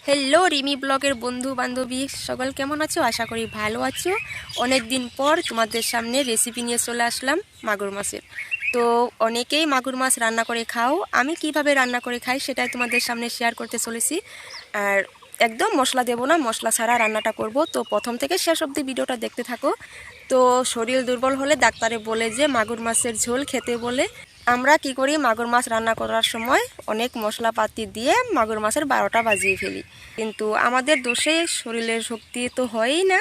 Hello Rimi bagger बंधु बान्धवी सकल केमन आछो आशा करी भालो आछो। अनेक दिन पर तुम्हारे सामने रेसिपि निये चले आसलाम मागुर माछेर। तो अनेकेई मागुर माछ रान्ना करे खाओ, आमी किभाबे रान्ना करे खाई सेटाई तुम्हारे सामने शेयर करते चलेछि। और एकदम मशला देबो ना, मशला छाड़ा रान्नाटा करब। तो प्रथम थेके शेष अब्दि भिडियोटा देखते थाको। तो शरीर दुर्बल होले डाक्तारे बोले जे मागुर माछेर झोल खेते बोले। আমরা কি করি মাগুর মাছ রান্না করার সময় অনেক মশলাপাতি দিয়ে মাগুর মাছের 12টা বাজিয়ে ফেলি, কিন্তু আমাদের দোষে শরীরের শক্তি তো হয়ই না,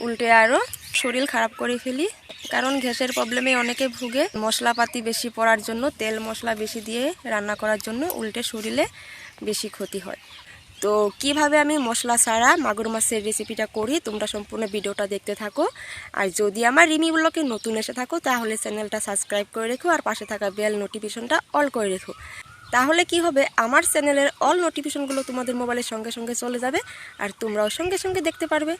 উল্টে আরও শরীর খারাপ করে ফেলি। কারণ গ্যাসের প্রবলেমে অনেকে ভুগে, মশলাপাতি বেশি পড়ার জন্য, তেল মশলা বেশি দিয়ে রান্না করার জন্য উল্টে শরীরে বেশি ক্ষতি হয়। তো কিভাবে আমি মশলা ছাড়া মাগুর মাছের রেসিপিটা করি তোমরা সম্পূর্ণ ভিডিওটা দেখতে থাকো। আর যদি আমার রিমি ব্লগে নতুন এসে থাকো তাহলে চ্যানেলটা সাবস্ক্রাইব করে রেখো আর পাশে থাকা বেল নোটিফিকেশনটা অল করে রেখো। তাহলে কি হবে, আমার চ্যানেলের অল নোটিফিকেশনগুলো তোমাদের মোবাইলের সঙ্গে সঙ্গে চলে যাবে আর তোমরাও সঙ্গে সঙ্গে দেখতে পারবে।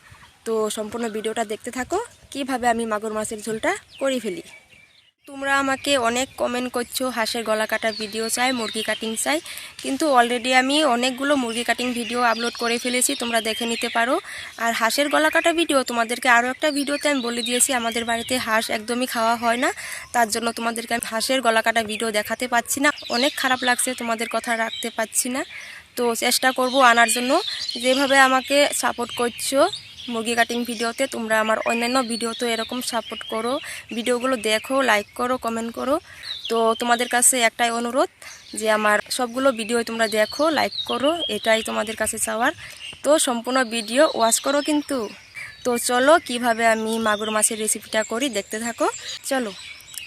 তো সম্পূর্ণ ভিডিওটা দেখতে থাকো কিভাবে আমি মাগুর মাছের ঝোলটা করে ফেলি। তোমরা আমাকে অনেক কমেন্ট করছো হাঁসের গলা কাটা ভিডিও চাই, মুরগি কাটিং চাই, কিন্তু অলরেডি আমি অনেকগুলো মুরগি কাটিং ভিডিও আপলোড করে ফেলেছি, তোমরা দেখে নিতে পারো। আর হাঁসের গলা কাটা ভিডিও তোমাদেরকে আরও একটা ভিডিওতে আমি বলে দিয়েছি, আমাদের বাড়িতে হাঁস একদমই খাওয়া হয় না, তার জন্য তোমাদেরকে আমি হাঁসের গলা কাটা ভিডিও দেখাতে পাচ্ছি না। অনেক খারাপ লাগছে, তোমাদের কথা রাখতে পারছি না। তো চেষ্টা করব আনার জন্য। যেভাবে আমাকে সাপোর্ট করছো মুরগি কাটিং ভিডিওতে, তোমরা আমার অন্যান্য ভিডিওতে এরকম সাপোর্ট করো, ভিডিওগুলো দেখো, লাইক করো, কমেন্ট করো। তো তোমাদের কাছে একটাই অনুরোধ যে আমার সবগুলো ভিডিও তোমরা দেখো, লাইক করো, এটাই তোমাদের কাছে চাওয়ার। তো সম্পূর্ণ ভিডিও ওয়াচ করো কিন্তু। তো চলো কিভাবে আমি মাগুর মাছের রেসিপিটা করি দেখতে থাকো। চলো,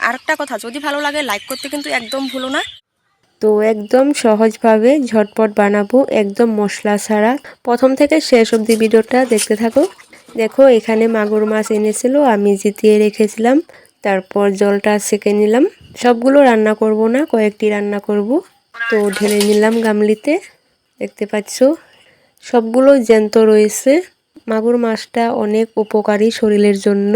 আরেকটা কথা, যদি ভালো লাগে লাইক করতে কিন্তু একদম ভুলো না। তো একদম সহজভাবে ঝটপট বানাবো, একদম মশলা ছাড়া। প্রথম থেকে শেষ অবধি ভিডিওটা দেখতে থাকো। দেখো এখানে মাগুর মাছ এনেছিল, আমি জিতিয়ে রেখেছিলাম, তারপর জলটা সেঁকে নিলাম। সবগুলো রান্না করব না, কয়েকটি রান্না করব। তো ঢেলে নিলাম গামলিতে, দেখতে পাচ্ছ সবগুলো জ্যান্ত রয়েছে। মাগুর মাছটা অনেক উপকারী শরীরের জন্য।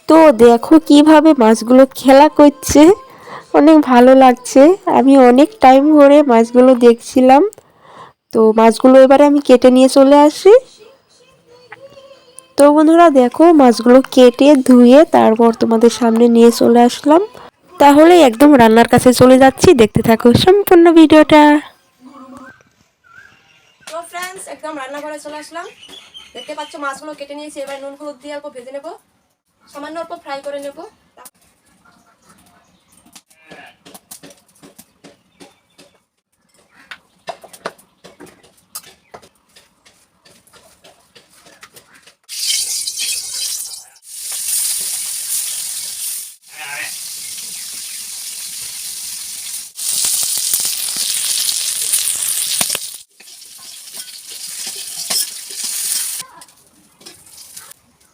তো দেখো কিভাবে মাছগুলো খেলা করছে, অনেক ভালো লাগছে। আমি অনেক টাইম ধরে মাছগুলো দেখছিলাম। তো মাছগুলো এবারে আমি কেটে নিয়ে চলে আসি। তো বন্ধুরা দেখো মাছগুলো কেটে ধুয়ে তারপর তোমাদের সামনে নিয়ে চলে আসলাম। তাহলে একদম রান্নার কাছে চলে যাচ্ছি, দেখতে থাকো সম্পূর্ণ ভিডিওটা। তো ফ্রেন্ডস একদম রান্নাঘরে চলে আসলাম। দেখতে পাচ্ছ মাছগুলো কেটে নিয়েছি, এবার নুন হলুদ দিয়ে অল্প ভেজে নেব, সামান্য অল্প ফ্রাই করে নেব।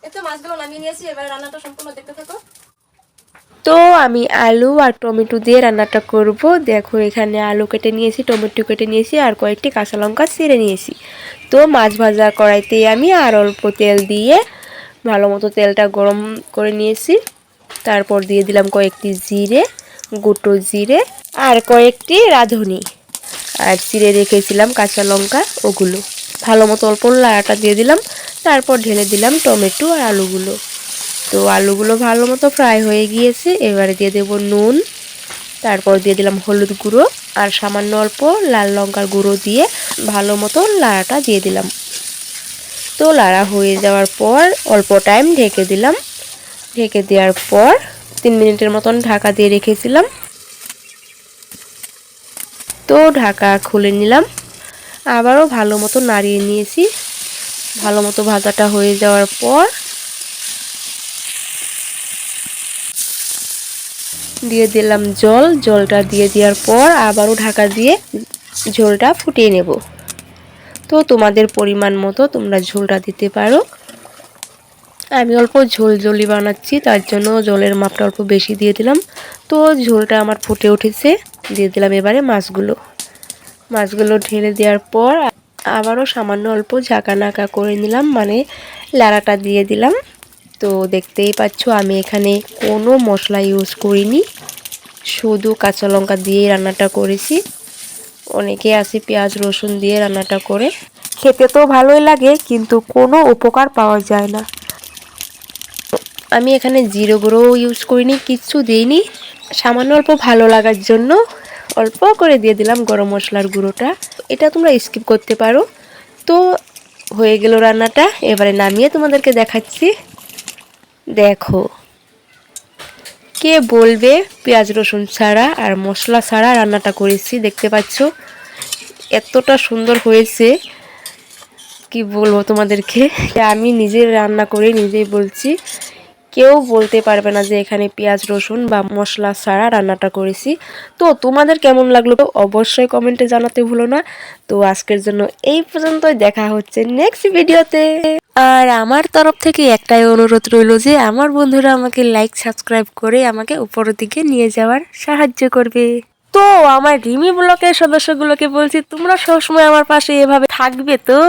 এতে মাছগুলো নামিয়ে নিয়েছি, এবারে রান্নাটা সম্পূর্ণ দেখতে থাকো। তো আমি আলু আর টমেটো দিয়ে রান্নাটা করব। দেখো এখানে আলু কেটে নিয়েছি, টমেটো কেটে নিয়েছি আর কয়েকটি কাঁচা লঙ্কা ছিঁড়ে নিয়েছি। তো মাছ ভাজা কড়াইতে আমি আর অল্প তেল দিয়ে ভালো মতো তেলটা গরম করে নিয়েছি। তারপর দিয়ে দিলাম কয়েকটি জিরে, গোটো জিরে আর কয়েকটি রাঁধুনি, আর চিড়ে রেখেছিলাম কাঁচা লঙ্কা, ওগুলো ভালো মতো অল্প লাড়াটা দিয়ে দিলাম। তারপর ঢেলে দিলাম টমেটো আর আলুগুলো। তো আলুগুলো ভালো মতো ফ্রাই হয়ে গিয়েছে, এবারে দিয়ে দেব নুন, তারপর দিয়ে দিলাম হলুদ গুঁড়ো আর সামান্য অল্প লাল লঙ্কার গুঁড়ো দিয়ে ভালো মতো লাড়াটা দিয়ে দিলাম। তো লাড়া হয়ে যাওয়ার পর অল্প টাইম ঢেকে দিলাম। ঢেকে দেওয়ার পর 3 মিনিটের মতন ঢাকা দিয়ে রেখেছিলাম। তো ঢাকা খুলে নিলাম, আবারও ভালো মতো নাড়িয়ে নিয়েছি। ভালো মতো ভাজাটা হয়ে যাওয়ার পর দিয়ে দিলাম জল। জলটা দিয়ে দেওয়ার পর আবারও ঢাকা দিয়ে ঝোলটা ফুটিয়ে নেব। তো তোমাদের পরিমাণ মতো তোমরা ঝোলটা দিতে পারো। আমি অল্প ঝোল ঝোলি বানাচ্ছি, তার জন্য জলের মাপটা অল্প বেশি দিয়ে দিলাম। তো ঝোলটা আমার ফুটে উঠেছে, দিয়ে দিলাম এবারে মাছগুলো। মাছগুলো ঢেলে দেওয়ার পর আবারও সামান্য অল্প ঝাঁকা নাকা করে নিলাম, মানে লাড়াটা দিয়ে দিলাম। তো দেখতেই পাচ্ছ আমি এখানে কোনো মশলা ইউজ করিনি, শুধু কাঁচা লঙ্কা দিয়ে রান্নাটা করেছি। অনেকে আছে পেঁয়াজ রসুন দিয়ে রান্নাটা করে, খেতে তো ভালোই লাগে কিন্তু কোনো উপকার পাওয়া যায় না। আমি এখানে জিরে গুঁড়ো ইউজ করিনি, কিচ্ছু দিইনি, সামান্য অল্প ভালো লাগার জন্য অল্প করে দিয়ে দিলাম গরম মশলার গুঁড়োটা। এটা তোমরা স্কিপ করতে পারো। তো হয়ে গেল রান্নাটা, এবারে নামিয়ে তোমাদেরকে দেখাচ্ছি। দেখো, কে বলবে পেঁয়াজ রসুন ছাড়া আর মশলা ছাড়া রান্নাটা করেছি। দেখতে পাচ্ছ এতটা সুন্দর হয়েছে, কি বলবো তোমাদেরকে। আমি নিজে রান্না করে নিজেই বলছি, কেউ বলতে পারবে না যে এখানে পেঁয়াজ রসুন বা মশলা ছাড়া রান্নাটা করেছি। তো তোমাদের কেমন লাগলো তো অবশ্যই কমেন্টে জানাতে ভুলো না। তো আজকের জন্য এই পর্যন্তই, দেখা হচ্ছে নেক্সট ভিডিওতে। আর আমার তরফ থেকে একটাই অনুরোধ রইল যে আমার বন্ধুরা আমাকে লাইক সাবস্ক্রাইব করে আমাকে উপরের দিকে নিয়ে যাওয়ার সাহায্য করবে। তো আমার রিমি ব্লকের সদস্যগুলোকে বলছি, তোমরা সবসময় আমার পাশে এভাবে থাকবে তো।